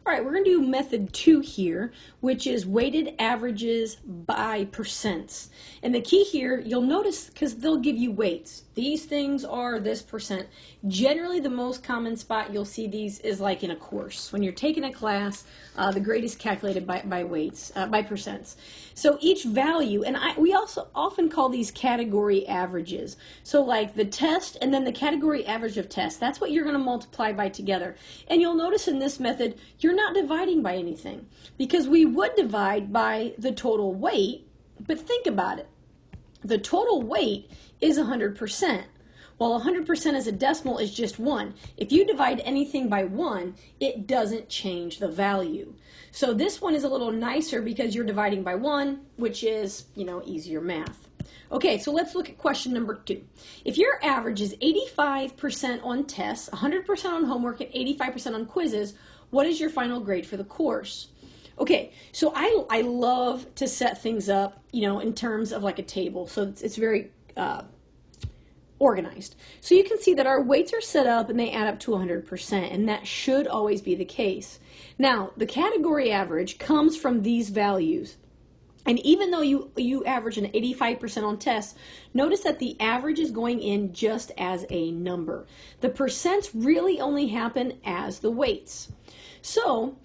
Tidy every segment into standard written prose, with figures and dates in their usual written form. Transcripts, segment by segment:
All right, we're going to do method 2 here, which is weighted averages by percents. And the key here, you'll notice, because they'll give you weights. These things are this percent. Generally, the most common spot you'll see these is like in a course. When you're taking a class, the grade is calculated by weights, by percents. So each value, and we also often call these category averages. So like the test and then the category average of test, that's what you're going to multiply by together. And you'll notice in this method, you're not dividing by anything, because we would divide by the total weight, but think about it. The total weight is 100%. While 100% as a decimal is just 1. If you divide anything by 1, it doesn't change the value. So this one is a little nicer because you're dividing by 1, which is, easier math. Okay, so let's look at question number 2. If your average is 85% on tests, 100% on homework, and 85% on quizzes, what is your final grade for the course? Okay, so I love to set things up, in terms of like a table. So it's very organized. So you can see that our weights are set up and they add up to 100%, and that should always be the case. Now, the category average comes from these values. And even though you average an 85% on tests, notice that the average is going in just as a number. The percents really only happen as the weights. So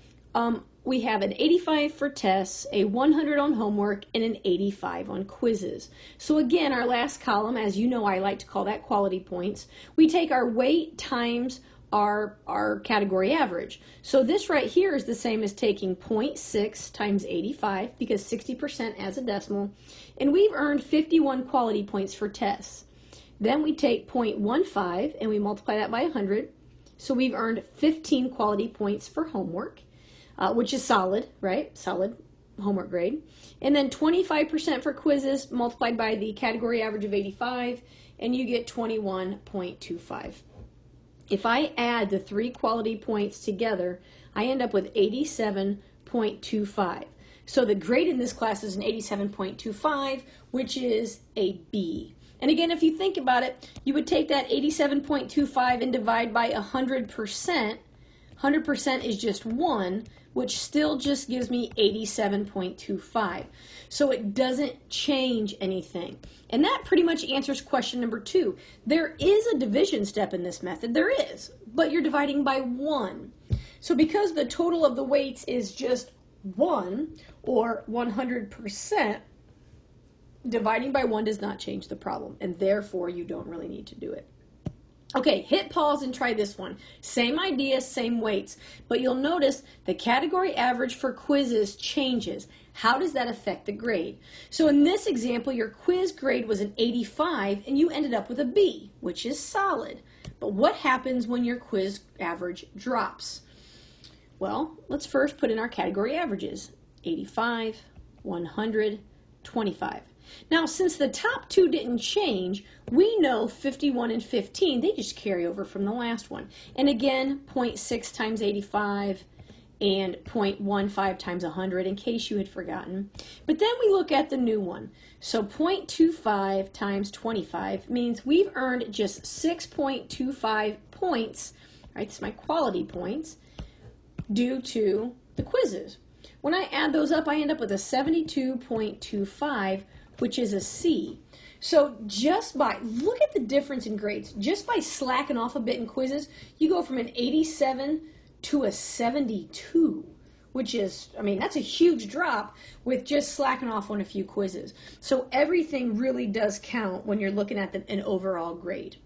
we have an 85 for tests, a 100 on homework, and an 85 on quizzes. So again, our last column, as you know, I like to call that quality points. We take our weight times our category average. So this right here is the same as taking 0.6 times 85, because 60% as a decimal, and we've earned 51 quality points for tests. Then we take 0.15 and we multiply that by 100, so we've earned 15 quality points for homework, which is solid, right? Solid homework grade. And then 25% for quizzes multiplied by the category average of 85, and you get 21.25. If I add the 3 quality points together, I end up with 87.25. So the grade in this class is an 87.25, which is a B. And again, if you think about it, you would take that 87.25 and divide by 100%. 100% is just 1, which still just gives me 87.25. So it doesn't change anything. And that pretty much answers question number 2. There is a division step in this method. There is, but you're dividing by 1. So because the total of the weights is just 1, or 100%, dividing by 1 does not change the problem, and therefore you don't really need to do it. Okay, hit pause and try this one. Same idea, same weights, but you'll notice the category average for quizzes changes. How does that affect the grade? So in this example, your quiz grade was an 85 and you ended up with a B, which is solid. But what happens when your quiz average drops? Well, let's first put in our category averages. 85, 100, 25. Now, since the top 2 didn't change, we know 51 and 15, they just carry over from the last one. And again, 0.6 times 85 and 0.15 times 100, in case you had forgotten. But then we look at the new one. So 0.25 times 25 means we've earned just 6.25 points, right? This is my quality points, due to the quizzes. When I add those up, I end up with a 72.25, which is a C. So just by, look at the difference in grades. Just by slacking off a bit in quizzes, you go from an 87 to a 72, which is, that's a huge drop with just slacking off on a few quizzes. So everything really does count when you're looking at an overall grade.